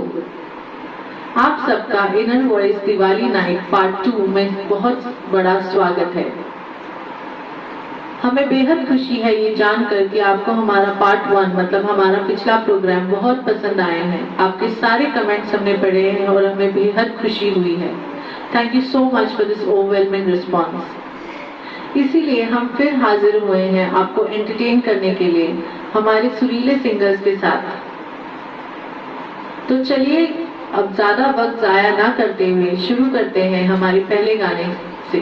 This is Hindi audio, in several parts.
दोस्तों, आप सबका inner voice Diwali night part 2 में बहुत बड़ा स्वागत है। हमें बेहद खुशी है ये जानकर कि आपको हमारा पार्ट 1 मतलब हमारा पिछला प्रोग्राम बहुत पसंद आया है। आपके सारे कमेंट्स हमने पढ़े हैं और हमें बेहद खुशी हुई है। Thank you so much for this overwhelming response. इसीलिए हम फिर हाजिर हुए हैं आपको एंटरटेन करने के लिए हमारे सुरीले सिंगर्स के साथ। तो चलिए अब ज्यादा वक्त जाया ना करते हुए शुरू करते हैं हमारे पहले गाने से।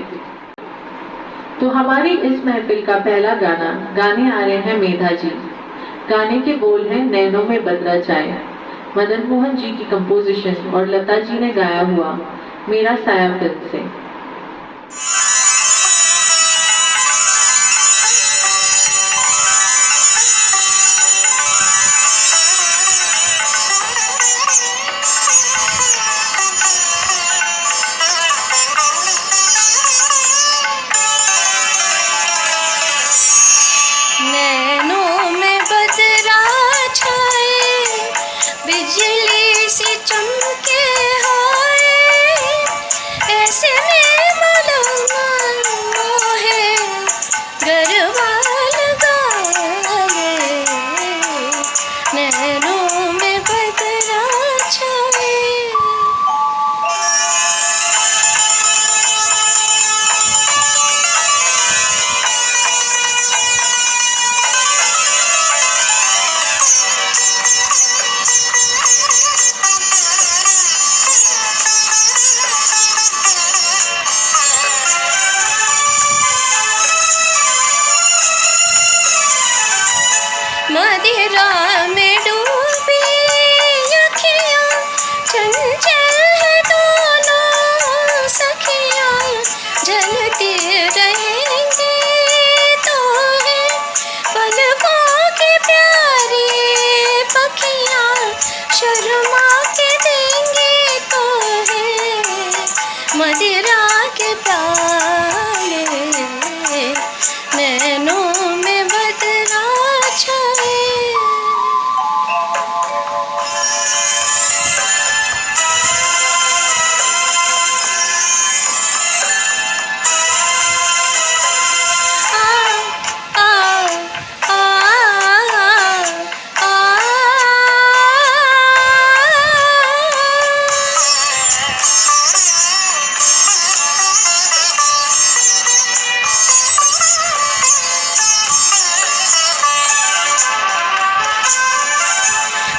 तो हमारी इस महफिल का पहला गाना गाने आ रहे हैं मेधा जी। गाने के बोल हैं नैनों में बदरा चाहे, मदन मोहन जी की कंपोजिशन और लता जी ने गाया हुआ मेरा साया फिल्म से। नैनों में बदरा छाए, बिजली सी चमके हाय, ऐसे में मलमल मोहे गरबा लगाए। नैनों में बदरा छाए, मदिरा में डूबी अखियाँ, चंचल है दोनों सखियाँ, जलती रहेंगी तो है पलकों की प्यारी पखियाँ, शर्मा के देंगे तो है मदिरा के प्याले। नैनों में बदरा छाए,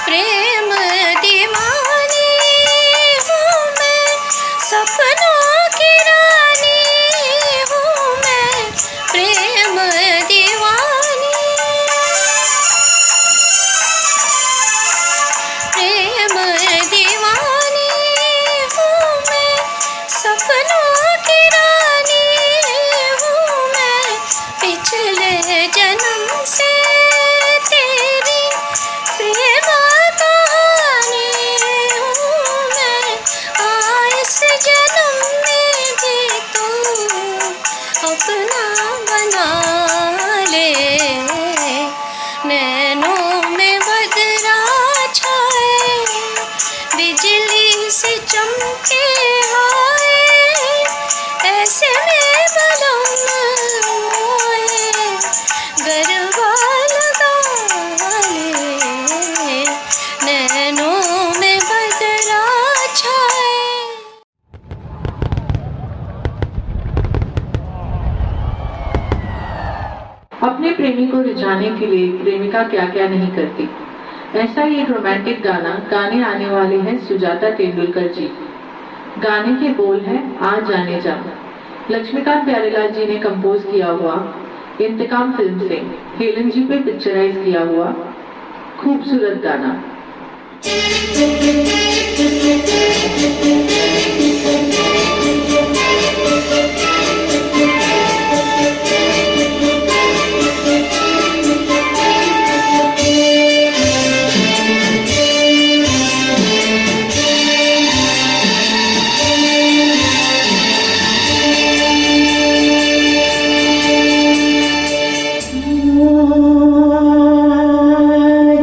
प्रेम दीवानी हूँ मैं, सपनों की रानी हूँ मैं, प्रेम दीवानी, प्रेम दीवानी हूँ मैं, सपनों की रानी हूँ मैं, पिछले जन्म से तेरी प्रेम कहानी हूँ मैं, इस जन्म में भी तू अपना बना ले। नैनों में बदरा छाए, बिजली से चमके हाय, ऐसे में बलम मोहे गरबा लगा ले। नैनों में बदरा छाए। अपने प्रेमी को रिझाने के लिए प्रेमिका क्या क्या नहीं करती, ऐसा ही एक रोमांटिक गाना गाने आने वाले हैं सुजाता तेंदुलकर जी। गाने के बोल हैं आ जाने जा, लक्ष्मीकांत प्यारेलाल जी ने कंपोज किया हुआ, इंतकाम फिल्म से हेलन जी पे पिक्चराइज किया हुआ खूबसूरत गाना।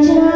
जाने जा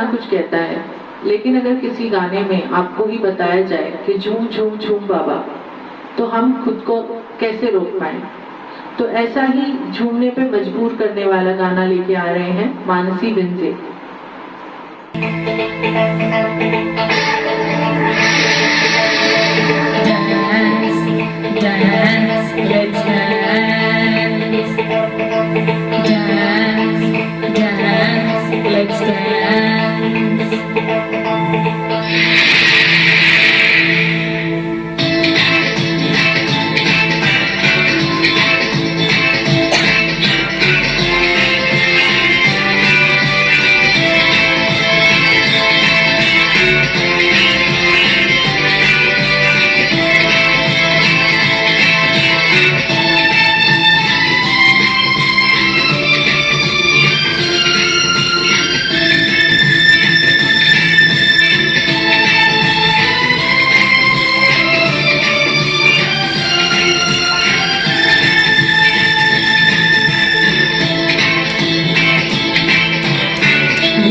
गाना कुछ कहता है, लेकिन अगर किसी गाने में आपको ही बताया जाए कि झूम झूम झूम बाबा, तो हम खुद को कैसे रोक पाए। तो ऐसा ही झूमने पे मजबूर करने वाला गाना लेके आ रहे हैं Mansi बिंजे। Dance, let's dance. Dance, dance, let's dance.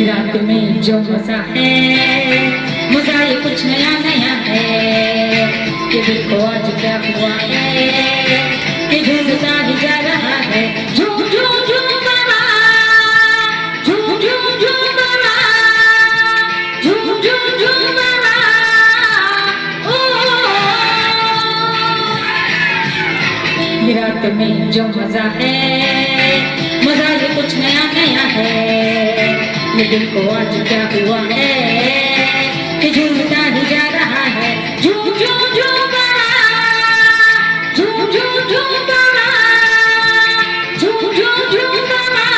रात में जो मजा है, मजा ये कुछ नया नया है। कि देखो आज क्या हुआ है, कि झूमता ही जा रहा है। झूम झूम झूम बाबा, झूम झूम झूम बाबा, झूम झूम झूम बाबा। ये रात में जो मजा है, मजा ये कुछ नया नया है। दिल को आज क्या हुआ है, कि झूमता ही जा रहा है। झूम झूम झूम बाबा, झूम झूम झूम बाबा, झूम झूम झूम बाबा।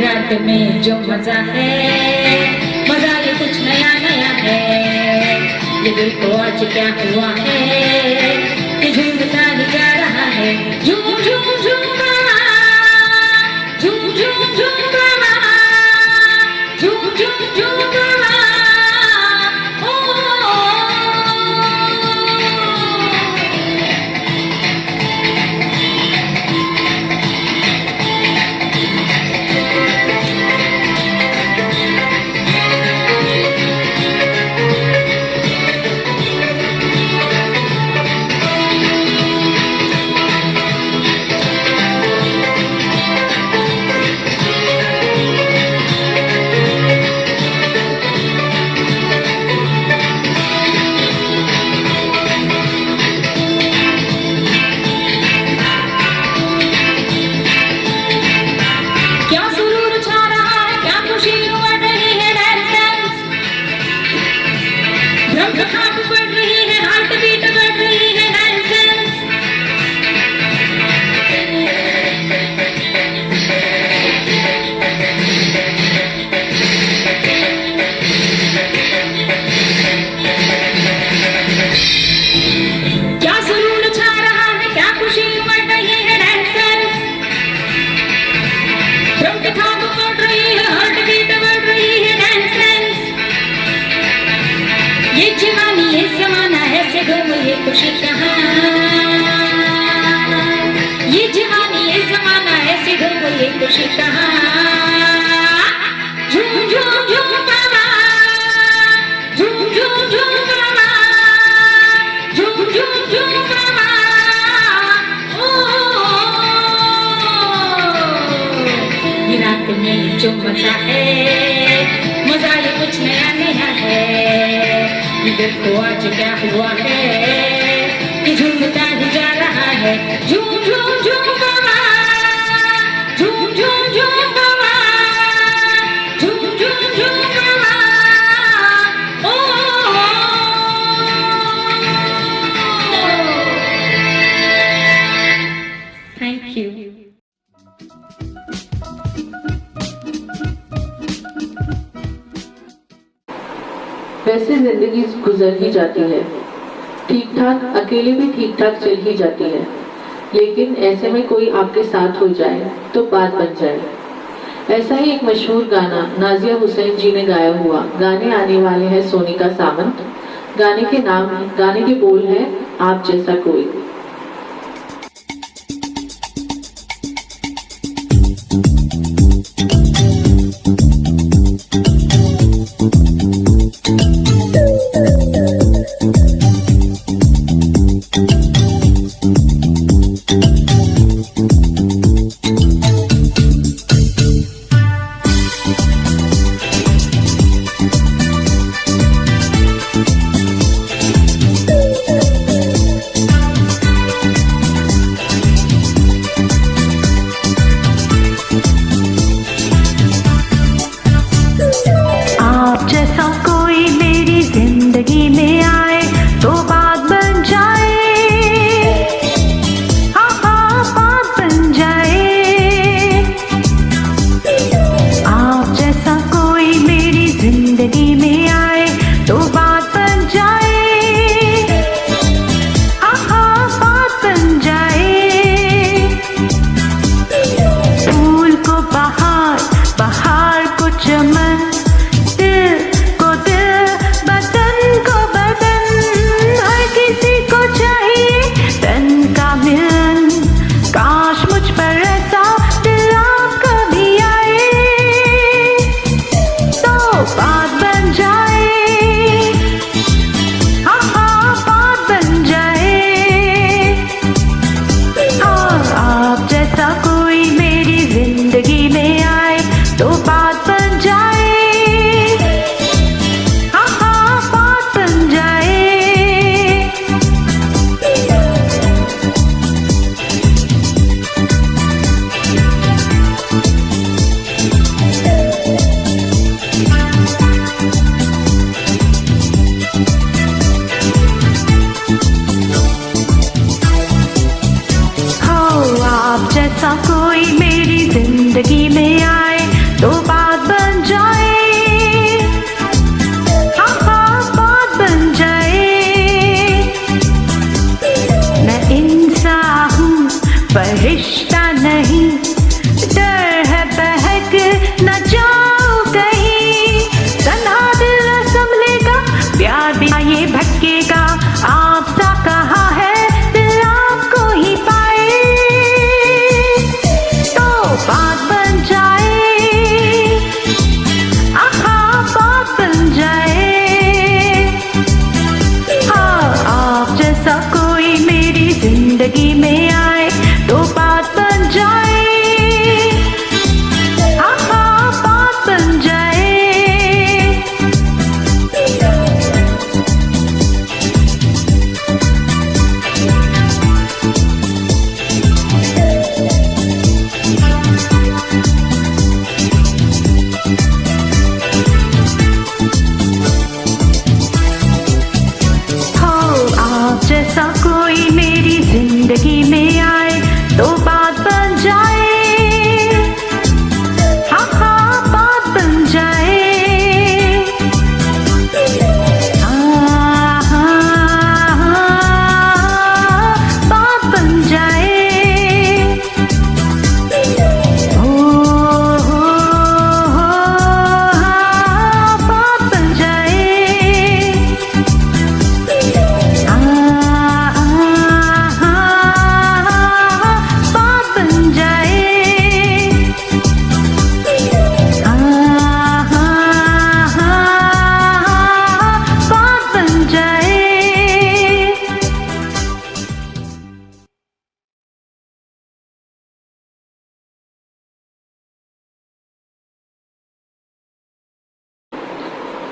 रात में जो मजा है, मजा ये कुछ नया नया है। ये दिल को आज क्या हुआ है, कि झूमता ही जा रहा है। झूम झूम झूम बाबा, झूम झूम झूम बाबा, झूम झूम झूम बाबा। ठाक पड़ रही है, हार्ट बीट बढ़ रही है, डांस डांस। ये जवानी ये जमाना ऐसे घूम ये खुशी कहाँ, ये जवानी ये जमाना ऐसे घूम ये खुशी कहाँ। झूम झूम झूम बाबा, झूम झूम झूम बाबा, झूम झूम झूम बाबा। ओ ये रात में जो मजा है, मजा ये कुछ नया नया है। ये देखो आज क्या हुआ है, कि झूमता ही जा रहा है। झूम झूम झूम बाबा, झूम झूम झूम बाबा, झूम झूम झूम बाबा। ओ थैंक यू। वैसे जिंदगी गुजर ही जाती है, ठीक ठाक, अकेले भी ठीक ठाक चल ही जाती है, लेकिन ऐसे में कोई आपके साथ हो जाए तो बात बन जाए। ऐसा ही एक मशहूर गाना नाजिया हुसैन जी ने गाया हुआ। गाने आने वाले हैं सोनिका सामंत। गाने के बोल है आप जैसा कोई।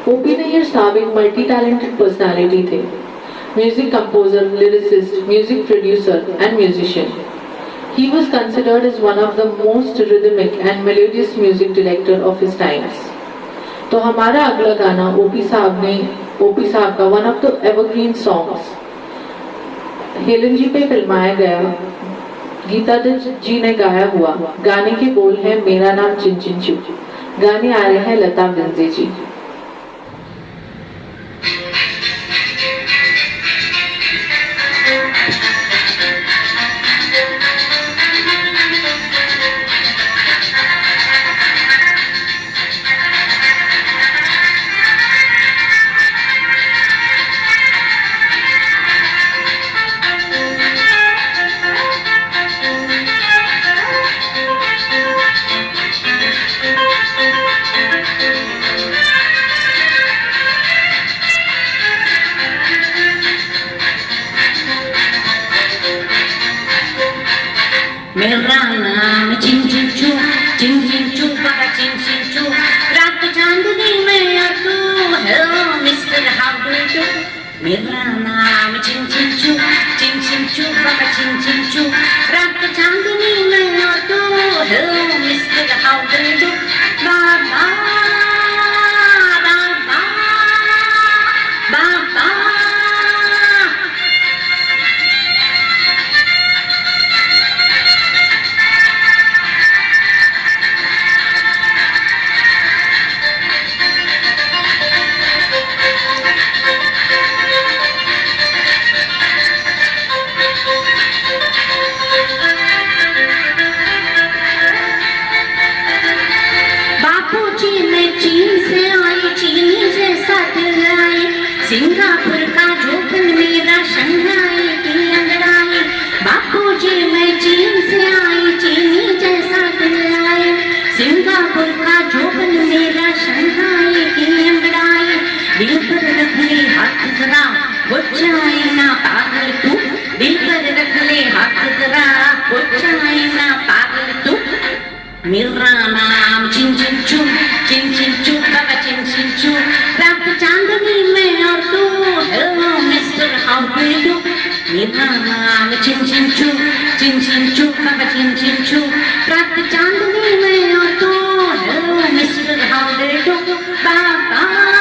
ओपी नैयर साहब एक मल्टी टैलेंटेड पर्सनालिटी थे, music composer, lyricist, music producer and musician. He was considered as one of the most rhythmic and melodious music director of his times. तो हमारा अगला गाना ओपी साहब का one of the evergreen songs Helen ji पे फिल्माया गया, गीता दत्त जी ने गाया हुआ. गाने के बोल है मेरा नाम चिन चिन चू. गाने आ रहे हैं लता विंजे जी. मेरा नाम चिन चिन चू बाबा चिन चिन चू. रात चांदनी में और तू hello mister how do you. मेरा नाम चिन चिन चू बाबा चिन चिन चू. रात चांदनी में और तू hello mister how do you. बाबा बाबा बाबा सिंगापुर का जोखन मेरा शंघाई की अंगड़ाई. बापूजी मैं चीन से आई चीनी जैसा दिल आई. सिंगापुर का जोखन मेरा शंघाई की अंगड़ाई. दिल पर रख ले हाथ जरा हो जाए ना पागल तू. दिल पर रख ले हाथ जरा हो जाए ना पागल तू. मेरा नाम चिन चिन चू बाबा चिन चिन चू. रात चांदनी में और तू hello mister how do you. मेरा नाम चिन चिन चू बाबा चिन चिन चू. रात चांदनी में और तू hello mister how do you. बाबा बाबा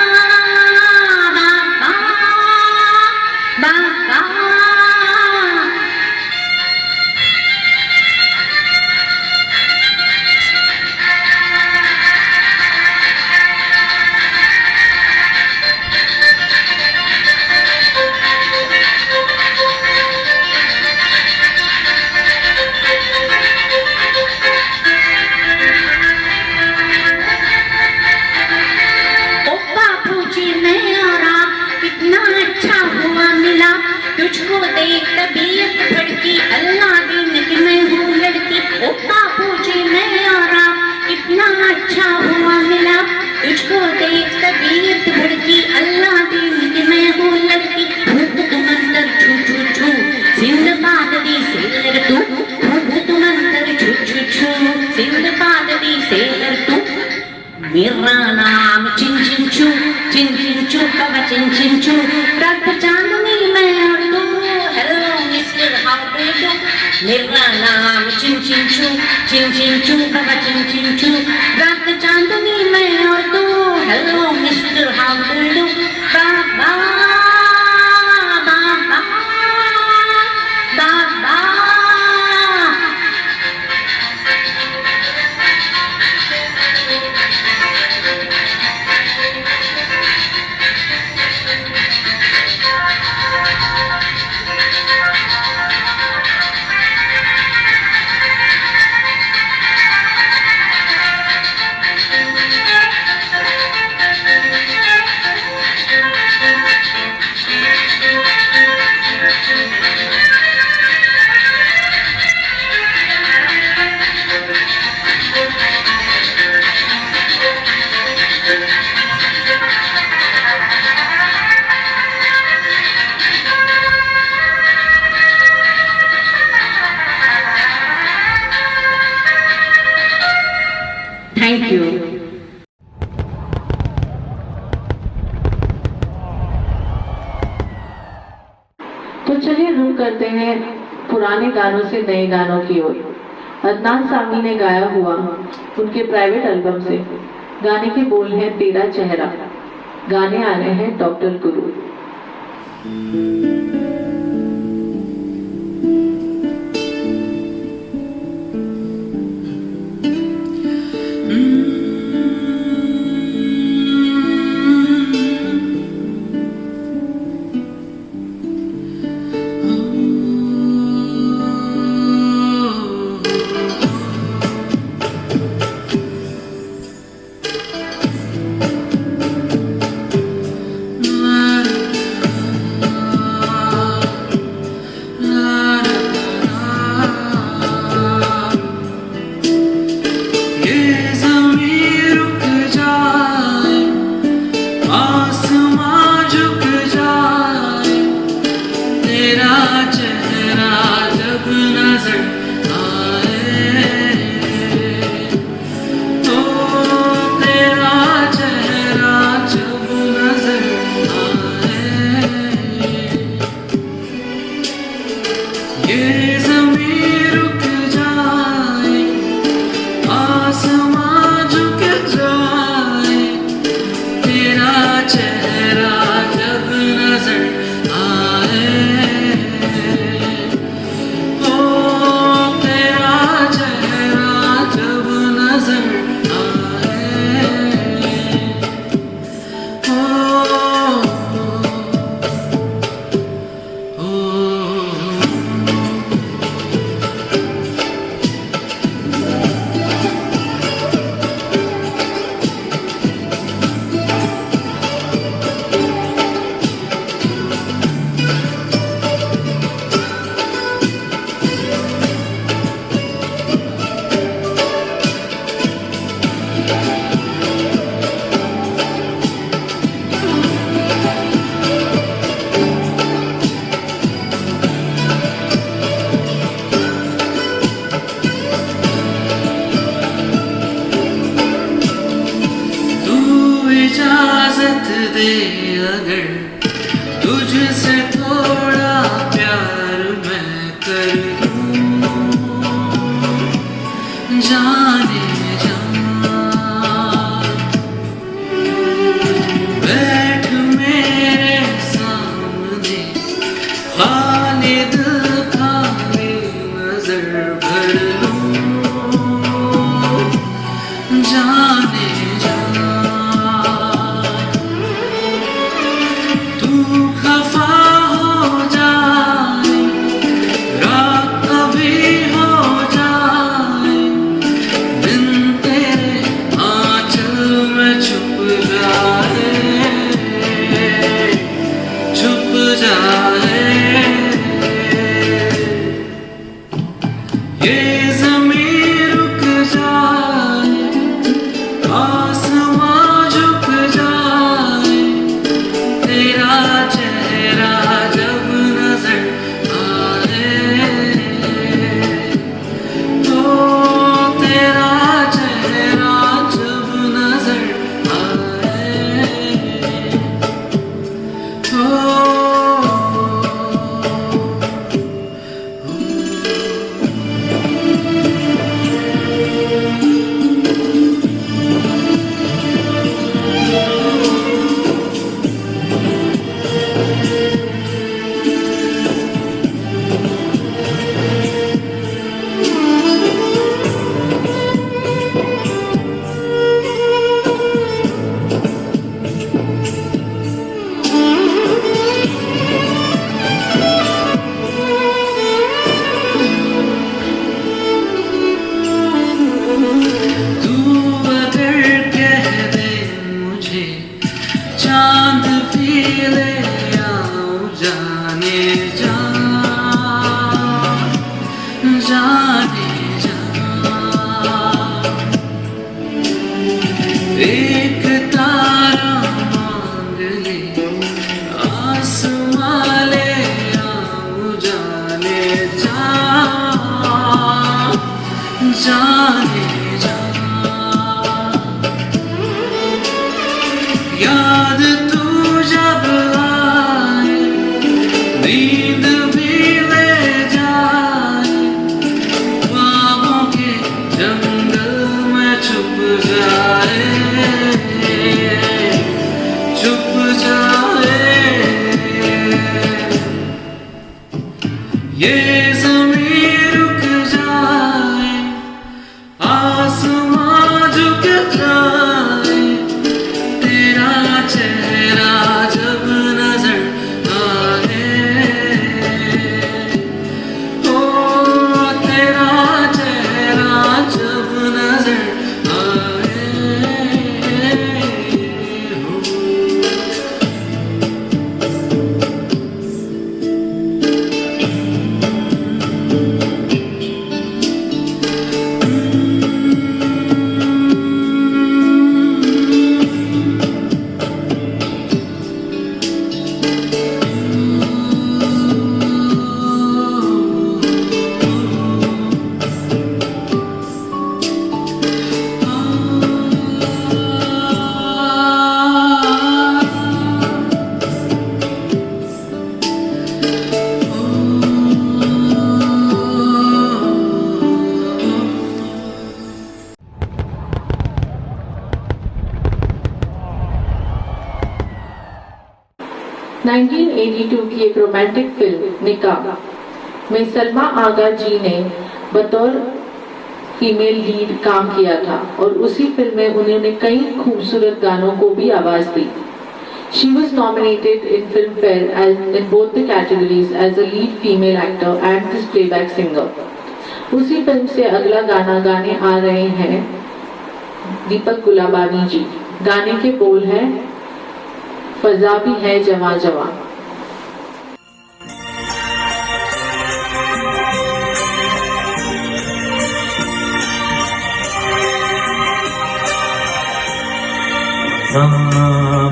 बाबा तुझको देख तबीयत भड़की. अल्लाह दिन की मैं हूँ लड़की. ओ बापूजी मैं और आप कितना अच्छा हुआ मिला. तुझको देख तबीयत भड़की. अल्लाह दिन की मैं हूँ लड़की. भूत मंतर छू छू छू सिंदबाद दी सेलर तू. भूत मंतर छू छू छू सिंदबाद दी सेलर तू. मेरा नाम चिन चिन चू बाबा चिन चिन चू. रात चांदनी में और तू hello mister how do you. मेरा नाम चिन चिन चू बाबा चिन चिन चू. रात चांदनी में और तू hello mister how do you. बाबा बाबा बाबा Thank you. रुख करते हैं पुराने गानों से नए गानों की ओर। अदनान सामी ने गाया हुआ उनके प्राइवेट एल्बम से। गाने के बोल हैं तेरा चेहरा। गाने आ रहे हैं डॉक्टर गुरु। इजाजत दे अगर तुझसे थोड़ा प्यार मैं कर दूं, जाने जा बैठ मेरे सामने, खालिद खाली नजर भर लूं, जाने जा खफा हो जाए, रात कभी हो जाए, दिन तेरे आंचल में छुप जाए, छुप जाए। ये ज़मीं रुक जाए, आसमां झुक जाए, तेरा चेहरा जब नजर आए, तो तेरा चेहरा जब नजर आए, तो चांद भी ले आओ, जाने जा, जाने जा। एक तारा मांग ले, आसमां ले आओ, जाने जा, जाने जा। याद तू जब आए, नींद भी चुप जाए, चुप जाए, ये ज़मीं रुक जाए, आसमां झुक जाए, तेरा चेहरा जब नजर आए, ओ तेरा चेहरा जब नजर आए, हो। की एक रोमांटिक फिल्म निकाह में सलमा आगा जी ने बतौर फीमेल लीड काम किया था और उसी फिल्म में उन्होंने कई खूबसूरत गानों को भी आवाज दी। She was nominated in Filmfare in both the categories as a lead female actor and as playback singer. उसी फिल्म से अगला गाना गाने आ रहे हैं दीपक गुलाबानी जी। गाने के बोल हैं फजा भी है जवां जवां।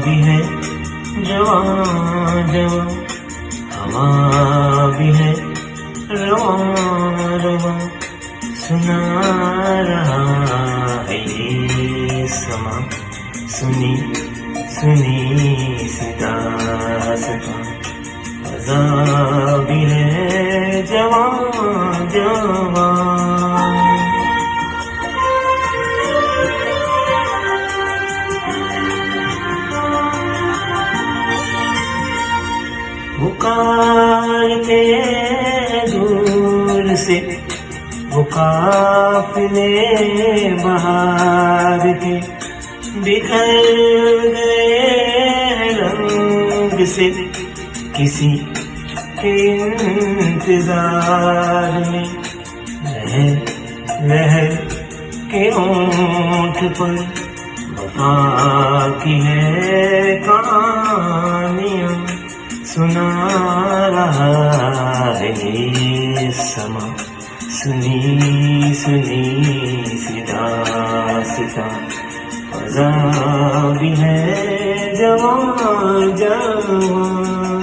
भी है जवां जवां, हवा भी है रवां रवां, सुना रहा है ये समा, सुनी सुनी सिता सता, फजा भी है जवां जवां। पुकारते दूर से वो काफिले बहार के, बिखर गए रंग से किसी के इंतजार में। लहर लहर के ओंठ पर वफा की है कहानियाँ, सुना रहा है ये समा, सुनी सुनी सी दास्तां, फजा भी है जवां जवां।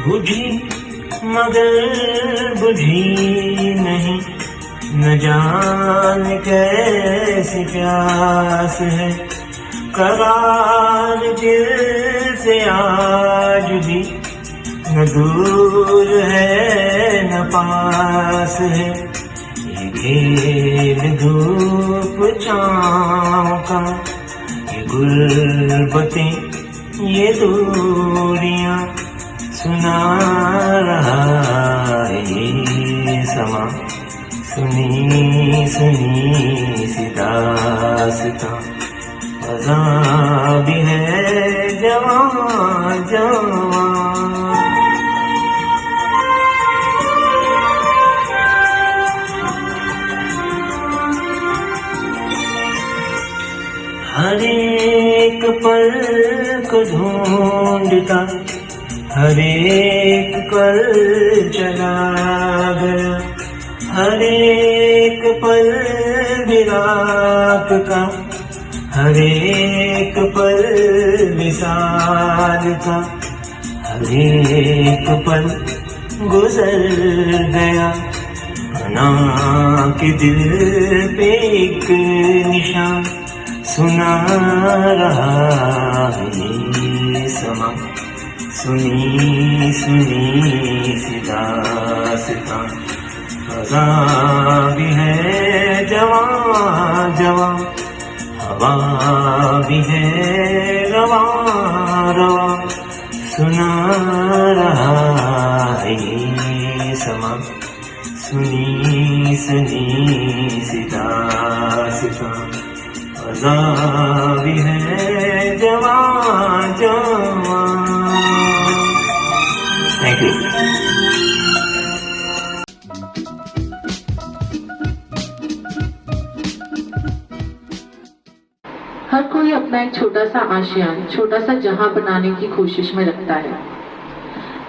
बुझी मगर बुझी नहीं, न जान कैसी प्यास है, करार दिल से आज भी, न दूर है न पास है। ये खेल धूप छाँव का, ये गुर्बतें ये दूरियां, सुना रहा है ये समा, सुनी सुनी सी दास्तां, फजा भी है जवां जवां। हरे एक पल को ढूंढता हर एक पल चला गया, हर एक पल विराक का, हर एक पल मिसाल का, हर एक पल गुजर गया। ना कि दिल पे एक निशान सुना रहा है ये समा, सुनी सुनी सी दास्तां। खज़ा भी है जवां जवां, हवा भी है रवां रवां, सुना रहा है ये समा, सुनी सुनी सी दास्तां। खज़ा भी है जवां जवां। Thank you. हर कोई अपना एक छोटा सा आशियान, छोटा सा जहां बनाने की कोशिश में रखता है।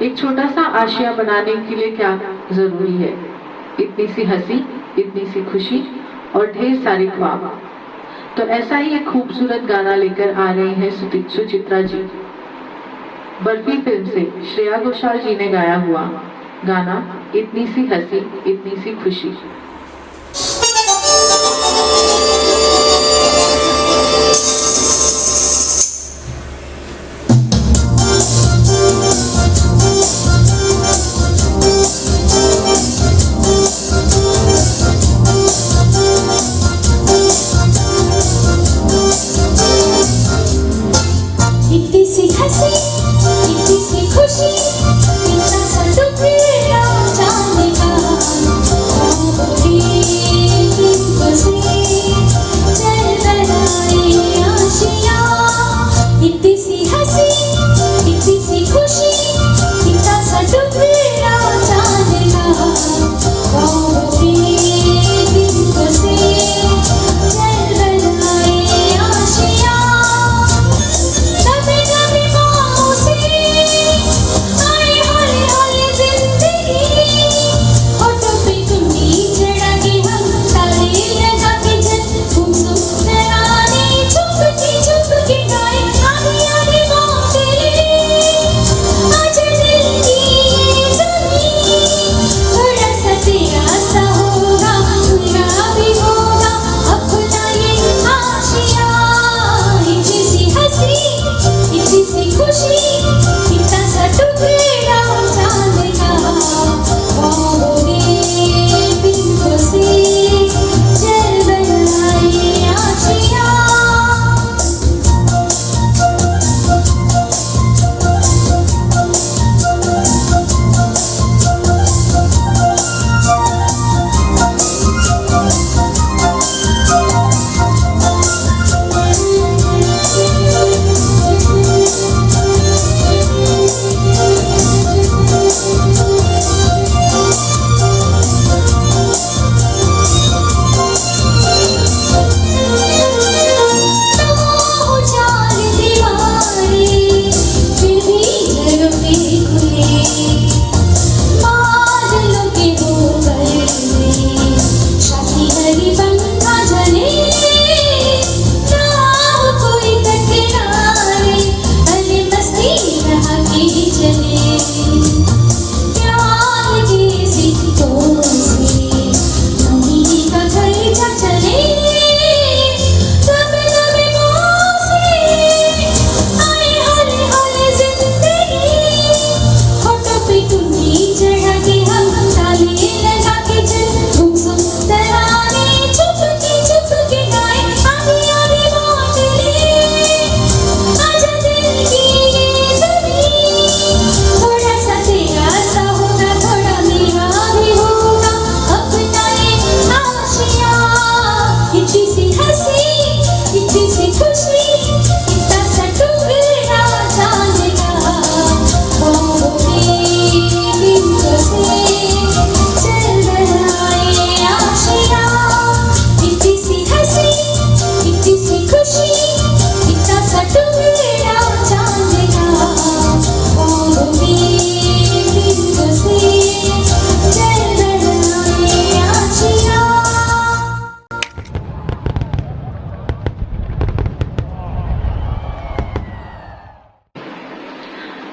एक छोटा सा आशिया बनाने के लिए क्या जरूरी है? इतनी सी हंसी, इतनी सी खुशी और ढेर सारी ख्वाब। तो ऐसा ही एक खूबसूरत गाना लेकर आ रही है सुचित्रा जी। बर्फी फिल्म से श्रेया घोषाल जी ने गाया हुआ गाना इतनी सी हंसी, इतनी सी खुशी। इतनी सी हंसी, इतनी सी खुशी, इतना सा दुख जाने का, दिल से चल बनाए आशियाँ। इतनी सी हंसी, इतनी सी खुशी, इतना सा दुख जाने का, दिल से चल बनाए आशियाँ। कभी कभी बाहों से आए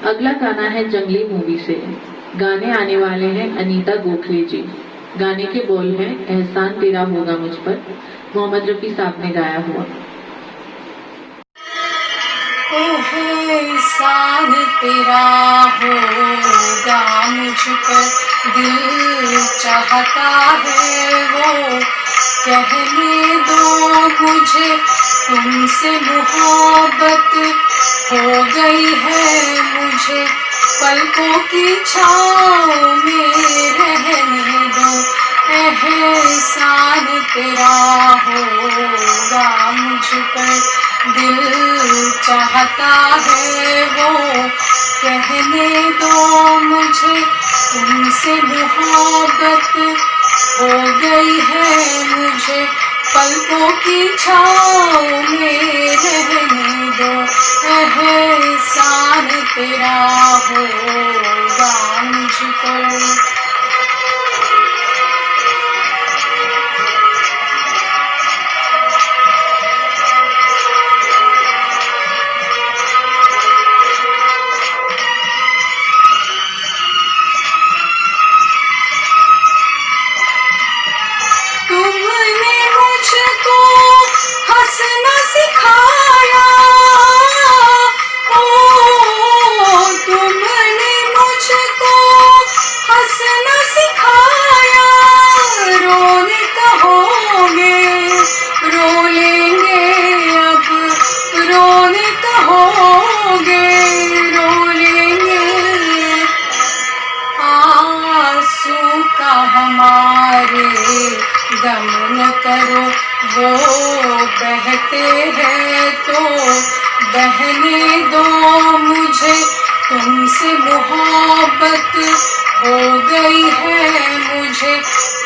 अगला गाना है जंगली मूवी से। गाने आने वाले हैं अनीता गोखले जी। गाने के बोल हैं एहसान तेरा होगा मुझ पर, मोहम्मद रफी साहब ने गाया हुआ। एहसान तेरा होगा मुझ पर, दिल चाहता है वो कहने दो मुझे, तुमसे मोहब्बत हो गई है मुझे, पलकों की छाँव में रहने दो। एहसान तेरा होगा मुझ पर, दिल चाहता है वो कहने दो मुझे, तुमसे मोहब्बत हो गई है मुझे, पलकों की छाँव में रहने दो। एहसान तेरा होगा मुझ पर। गम न करो वो बहते हैं तो बहने दो मुझे, तुमसे मोहब्बत हो गई है मुझे,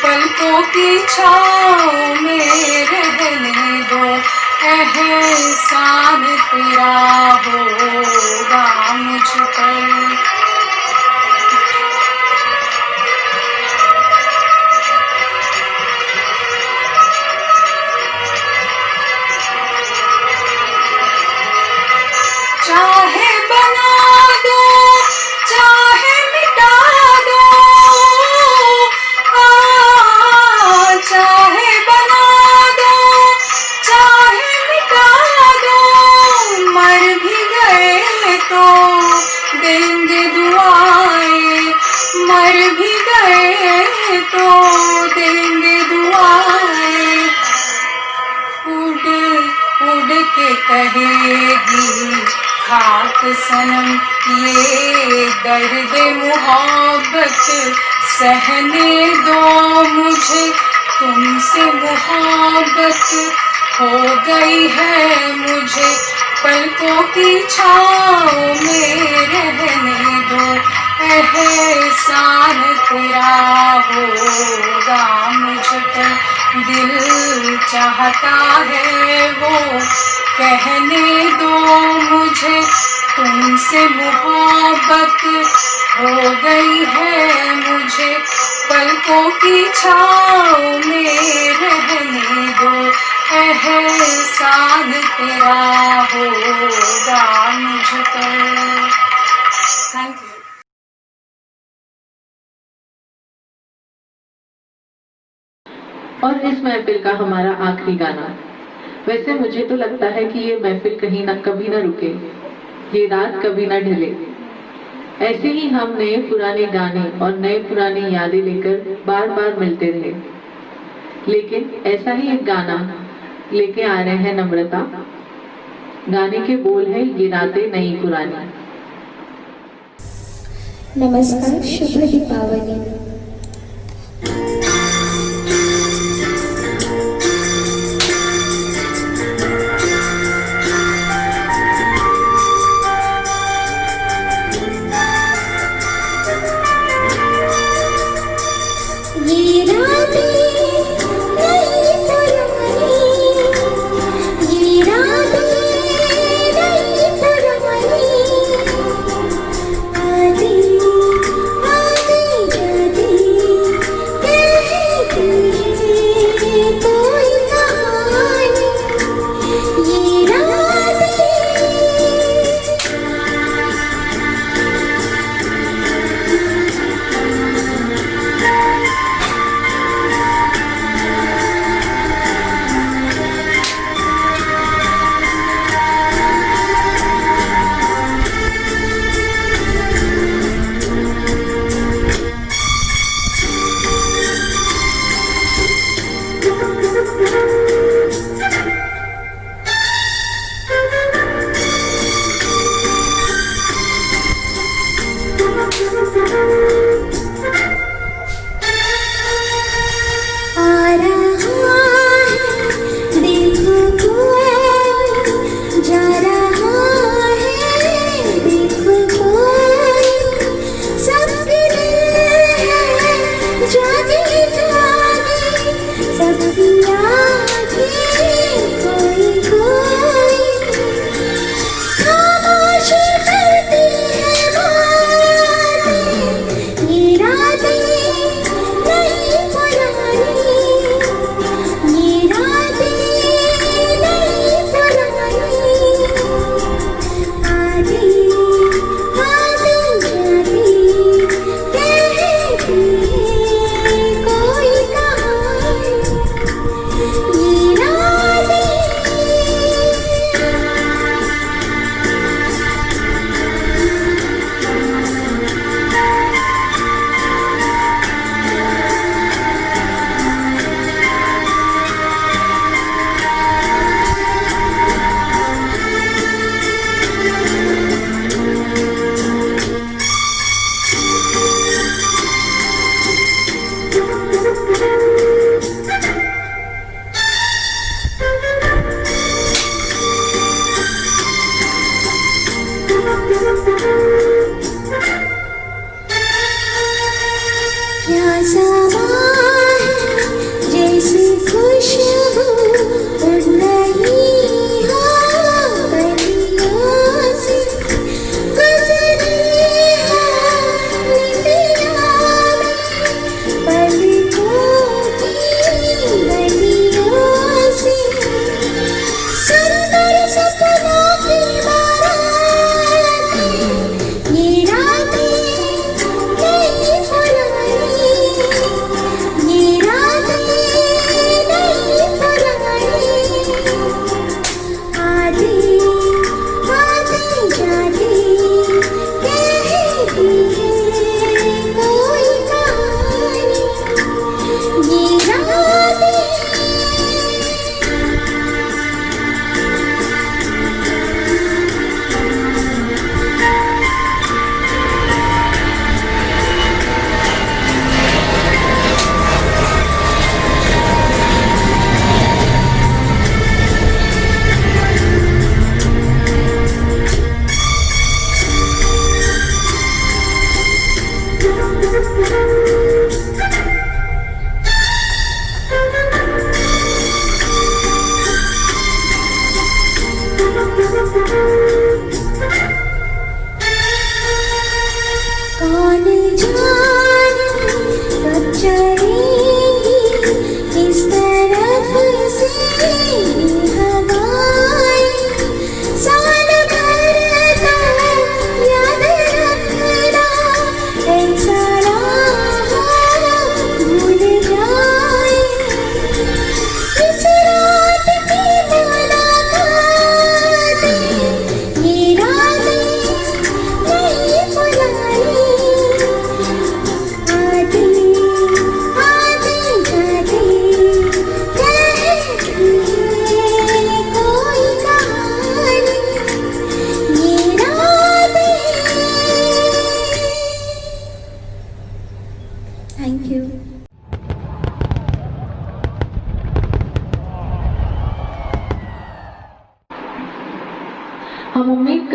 पलकों की छाँव में रहने दो। एहसान तेरा होगा मुझ पर। चाहे बना दो चाहे मिटा दो, चाहे बना दो चाहे मिटा दो, मर भी गए तो देंगे दुआएं, मर भी गए तो देंगे दुआएं। उड़ के कहेगी खाक सनम ये दर्द मोहब्बत सहने दो मुझे, तुमसे मोहब्बत हो गई है मुझे, पलकों की छाँव में रहने दो। एहसान तेरा होगा मुझ पर, दिल चाहता है वो कहने दो मुझे, तुमसे मोहब्बत हो गई है मुझे, पलकों की छाँव में रहने दो। एहसान तेरा होगा मुझ पर। Thank you. और इस महफिल का हमारा आखिरी गाना। वैसे मुझे तो लगता है कि ये महफिल कभी ना रुके, ये रात कभी ना ढले। ऐसे ही हम नए पुराने गाने और नए पुरानी यादें लेकर बार बार मिलते रहे। लेकिन ऐसा ही एक गाना लेके आ रहे हैं नम्रता। गाने के बोल है ये रातें नई पुरानी। नमस्कार, शुभ दीपावली। आधी आधी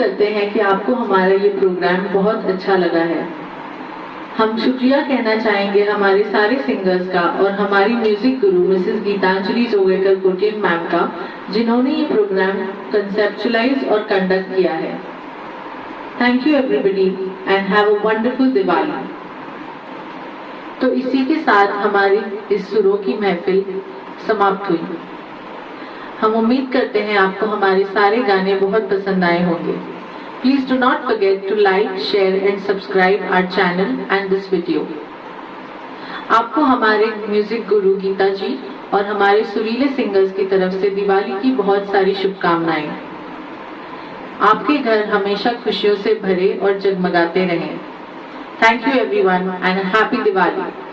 करते हैं कि आपको हमारा ये प्रोग्राम बहुत अच्छा लगा है। हम शुक्रिया कहना चाहेंगे हमारे सारे सिंगर्स का और हमारी म्यूजिक गुरु Mrs Geetanjali Jogekar cotton ma'am का, जिन्होंने ये प्रोग्राम कंसेप्चुलाइज और कंडक्ट किया है। Thank you everybody and have a wonderful Diwali. तो इसी के साथ हमारी इस सुरों की महफिल समाप्त हुई। हम उम्मीद करते हैं आपको हमारे सारे गाने बहुत पसंद आए होंगे। Please do not forget to like, share and subscribe our channel and this video. आपको हमारे म्यूजिक गुरु गीता जी और हमारे सुरीले सिंगर्स की तरफ से दिवाली की बहुत सारी शुभकामनाएं। आपके घर हमेशा खुशियों से भरे और जगमगाते रहें। Thank you everyone and a happy Diwali.